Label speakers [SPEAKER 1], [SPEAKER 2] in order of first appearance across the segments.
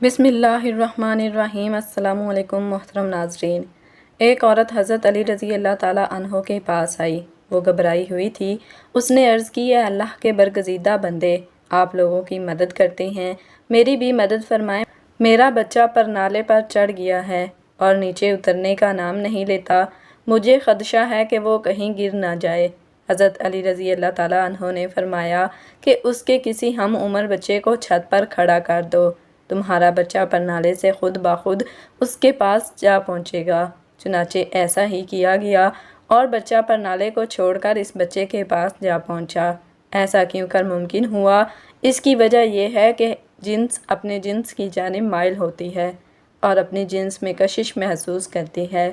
[SPEAKER 1] بسم اللہ الرحمن الرحیم۔ السلام علیکم محترم ناظرین۔ ایک عورت حضرت علی رضی اللہ تعالیٰ عنہ کے پاس آئی۔ وہ گھبرائی ہوئی تھی۔ اس نے عرض کی، اے اللہ کے برگزیدہ بندے، آپ لوگوں کی مدد کرتے ہیں، میری بھی مدد فرمائیں۔ میرا بچہ پر نالے پر چڑھ گیا ہے اور نیچے اترنے کا نام نہیں لیتا۔ مجھے خدشہ ہے کہ وہ کہیں گر نہ جائے۔ حضرت علی رضی اللہ تعالیٰ عنہ نے فرمایا کہ اس کے کسی ہم عمر بچے کو چھت پر کھڑا کر دو، تمہارا بچہ پرنالے سے خود بخود اس کے پاس جا پہنچے گا۔ چنانچہ ایسا ہی کیا گیا اور بچہ پرنالے کو چھوڑ کر اس بچے کے پاس جا پہنچا۔ ایسا کیوں کر ممکن ہوا؟ اس کی وجہ یہ ہے کہ جنس اپنے جنس کی جانب مائل ہوتی ہے اور اپنی جنس میں کشش محسوس کرتی ہے۔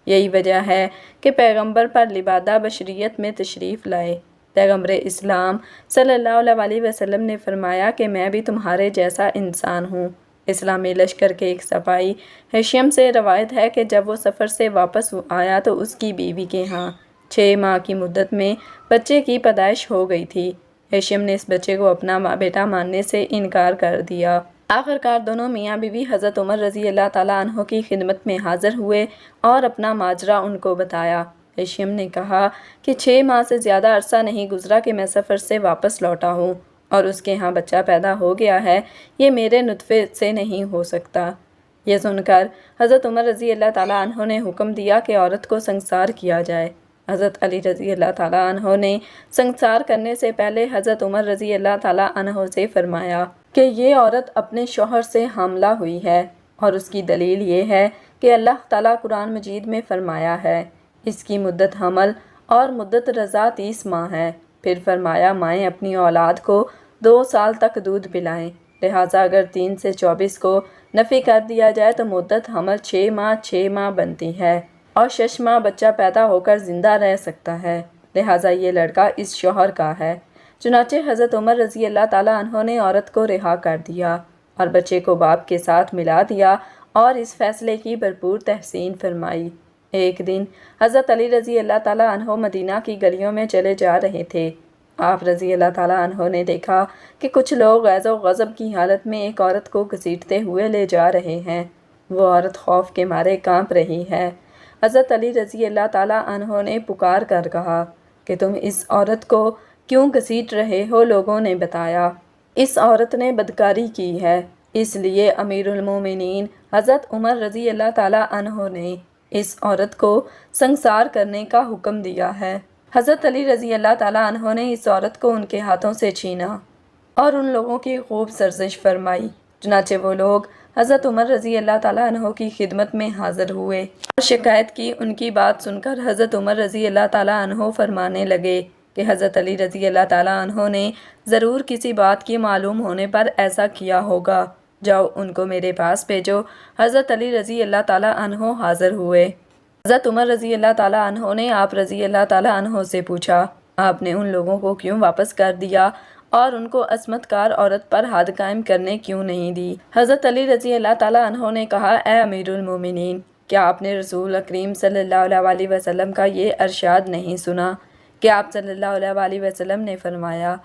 [SPEAKER 1] یہی وجہ ہے کہ پیغمبر پر لبادہ بشریت میں تشریف لائے۔ پیغمبر اسلام صلی اللہ علیہ وسلم نے فرمایا کہ میں بھی تمہارے جیسا انسان ہوں۔ اسلامی لشکر کے ایک سپاہی ہشیم سے روایت ہے کہ جب وہ سفر سے واپس آیا تو اس کی بیوی کے ہاں 6 ماہ کی مدت میں بچے کی پیدائش ہو گئی تھی۔ ہشیم نے اس بچے کو اپنا بیٹا ماننے سے انکار کر دیا۔ آخرکار دونوں میاں بیوی حضرت عمر رضی اللہ تعالیٰ عنہ کی خدمت میں حاضر ہوئے اور اپنا ماجرا ان کو بتایا۔ ہشیم نے کہا کہ 6 ماہ سے زیادہ عرصہ نہیں گزرا کہ میں سفر سے واپس لوٹا ہوں اور اس کے ہاں بچہ پیدا ہو گیا ہے، یہ میرے نطفے سے نہیں ہو سکتا۔ یہ سن کر حضرت عمر رضی اللہ تعالیٰ عنہ نے حکم دیا کہ عورت کو سنگسار کیا جائے۔ حضرت علی رضی اللہ تعالیٰ عنہ نے سنگسار کرنے سے پہلے حضرت عمر رضی اللہ تعالیٰ عنہ سے فرمایا کہ یہ عورت اپنے شوہر سے حاملہ ہوئی ہے، اور اس کی دلیل یہ ہے کہ اللہ تعالیٰ قرآن مجید میں فرمایا ہے، اس کی مدت حمل اور مدت رضع 30 ماہ ہے۔ پھر فرمایا مائیں اپنی اولاد کو 2 سال تک دودھ پلائیں، لہٰذا اگر 3 سے 24 کو نفی کر دیا جائے تو مدت حمل 6 ماہ بنتی ہے اور 6 ماہ بچہ پیدا ہو کر زندہ رہ سکتا ہے، لہٰذا یہ لڑکا اس شوہر کا ہے۔ چنانچہ حضرت عمر رضی اللہ تعالیٰ عنہ نے عورت کو رہا کر دیا اور بچے کو باپ کے ساتھ ملا دیا اور اس فیصلے کی بھرپور تحسین فرمائی۔ ایک دن حضرت علی رضی اللہ تعالیٰ عنہ مدینہ کی گلیوں میں چلے جا رہے تھے۔ آپ رضی اللہ تعالیٰ عنہ نے دیکھا کہ کچھ لوگ غیظ و غضب کی حالت میں ایک عورت کو گھسیٹتے ہوئے لے جا رہے ہیں۔ وہ عورت خوف کے مارے کانپ رہی ہے۔ حضرت علی رضی اللہ تعالیٰ عنہ نے پکار کر کہا کہ تم اس عورت کو کیوں گھسیٹ رہے ہو؟ لوگوں نے بتایا، اس عورت نے بدکاری کی ہے، اس لیے امیر المومنین حضرت عمر رضی اللہ تعالیٰ عنہ نے اس عورت کو سنگسار کرنے کا حکم دیا ہے۔ حضرت علی رضی اللہ تعالیٰ عنہ نے اس عورت کو ان کے ہاتھوں سے چھینا اور ان لوگوں کی خوب سرزش فرمائی۔ چنانچہ وہ لوگ حضرت عمر رضی اللہ تعالیٰ عنہ کی خدمت میں حاضر ہوئے اور شکایت کی۔ ان کی بات سن کر حضرت عمر رضی اللہ تعالیٰ عنہ فرمانے لگے کہ حضرت علی رضی اللہ تعالیٰ عنہ نے ضرور کسی بات کی معلوم ہونے پر ایسا کیا ہوگا، جاؤ ان کو میرے پاس بھیجو۔ حضرت علی رضی اللہ تعالیٰ عنہ حاضر ہوئے۔ حضرت عمر رضی اللہ تعالیٰ عنہ نے آپ رضی اللہ تعالیٰ عنہ سے پوچھا، آپ نے ان لوگوں کو کیوں واپس کر دیا اور ان کو عصمت کار عورت پر حد قائم کرنے کیوں نہیں دی؟ حضرت علی رضی اللہ تعالیٰ عنہ نے کہا، اے امیر المومنین، کیا آپ نے رسول اکریم صلی اللہ علیہ وسلم کا یہ ارشاد نہیں سنا کہ آپ صلی اللہ علیہ وسلم نے فرمایا،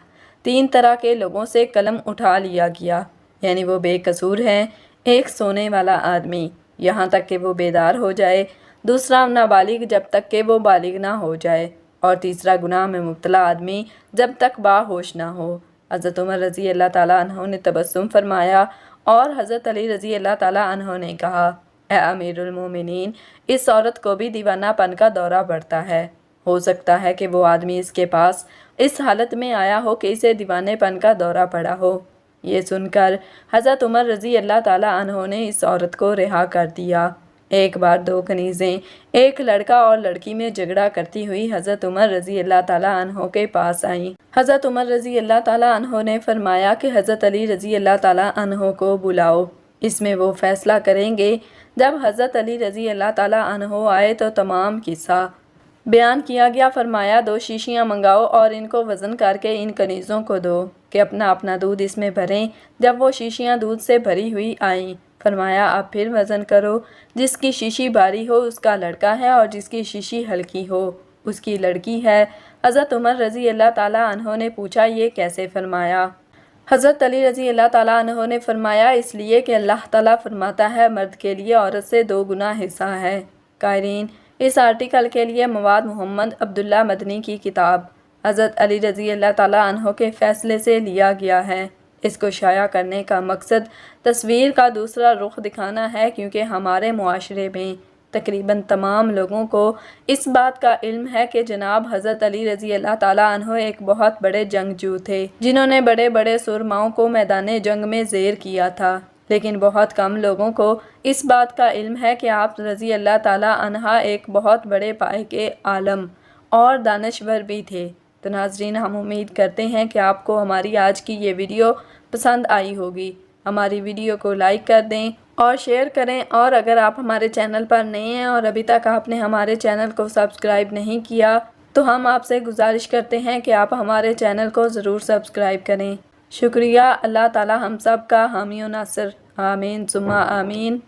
[SPEAKER 1] 3 طرح کے لوگوں سے قلم اٹھا لیا گیا، یعنی وہ بے قصور ہیں، ایک سونے والا آدمی یہاں تک کہ وہ بیدار ہو جائے، دوسرا نابالغ جب تک کہ وہ بالغ نہ ہو جائے، اور تیسرا گناہ میں مبتلا آدمی جب تک باہوش نہ ہو۔ حضرت عمر رضی اللہ تعالیٰ عنہ نے تبسم فرمایا اور حضرت علی رضی اللہ تعالیٰ عنہ نے کہا، اے امیر المومنین، اس عورت کو بھی دیوانہ پن کا دورہ پڑتا ہے، ہو سکتا ہے کہ وہ آدمی اس کے پاس اس حالت میں آیا ہو کہ اسے دیوانے پن کا دورہ پڑا ہو۔ یہ سن کر حضرت عمر رضی اللہ تعالیٰ عنہ نے اس عورت کو رہا کر دیا۔ ایک بار 2 کنیزیں ایک لڑکا اور لڑکی میں جھگڑا کرتی ہوئی حضرت عمر رضی اللہ تعالیٰ عنہ کے پاس آئیں۔ حضرت عمر رضی اللہ تعالیٰ عنہ نے فرمایا کہ حضرت علی رضی اللہ تعالیٰ عنہ کو بلاؤ، اس میں وہ فیصلہ کریں گے۔ جب حضرت علی رضی اللہ تعالیٰ عنہ آئے تو تمام قصہ بیان کیا گیا۔ فرمایا 2 شیشیاں منگاؤ اور ان کو وزن کر کے ان کنیزوں کو دو کہ اپنا اپنا دودھ اس میں بھریں۔ جب وہ شیشیاں دودھ سے بھری ہوئی آئیں، فرمایا آپ پھر وزن کرو، جس کی شیشی بھاری ہو اس کا لڑکا ہے اور جس کی شیشی ہلکی ہو اس کی لڑکی ہے۔ حضرت عمر رضی اللہ تعالیٰ عنہ نے پوچھا، یہ کیسے فرمایا؟ حضرت علی رضی اللہ تعالیٰ عنہ نے فرمایا، اس لیے کہ اللہ تعالیٰ فرماتا ہے مرد کے لیے عورت سے 2 گنا حصہ ہے۔ قائرین، اس آرٹیکل کے لیے مواد محمد عبداللہ مدنی کی کتاب حضرت علی رضی اللہ تعالیٰ عنہ کے فیصلے سے لیا گیا ہے۔ اس کو شائع کرنے کا مقصد تصویر کا دوسرا رخ دکھانا ہے، کیونکہ ہمارے معاشرے میں تقریباً تمام لوگوں کو اس بات کا علم ہے کہ جناب حضرت علی رضی اللہ تعالیٰ عنہ ایک بہت بڑے جنگجو تھے، جنہوں نے بڑے بڑے سرماؤں کو میدان جنگ میں زیر کیا تھا، لیکن بہت کم لوگوں کو اس بات کا علم ہے کہ آپ رضی اللہ تعالیٰ عنہ ایک بہت بڑے پائے کے عالم اور دانشور بھی تھے۔ تو ناظرین، ہم امید کرتے ہیں کہ آپ کو ہماری آج کی یہ ویڈیو پسند آئی ہوگی۔ ہماری ویڈیو کو لائک کر دیں اور شیئر کریں، اور اگر آپ ہمارے چینل پر نئے ہیں اور ابھی تک آپ نے ہمارے چینل کو سبسکرائب نہیں کیا تو ہم آپ سے گزارش کرتے ہیں کہ آپ ہمارے چینل کو ضرور سبسکرائب کریں۔ شکریہ۔ اللہ تعالی ہم سب کا حامی و ناصر۔ آمین ثم آمین۔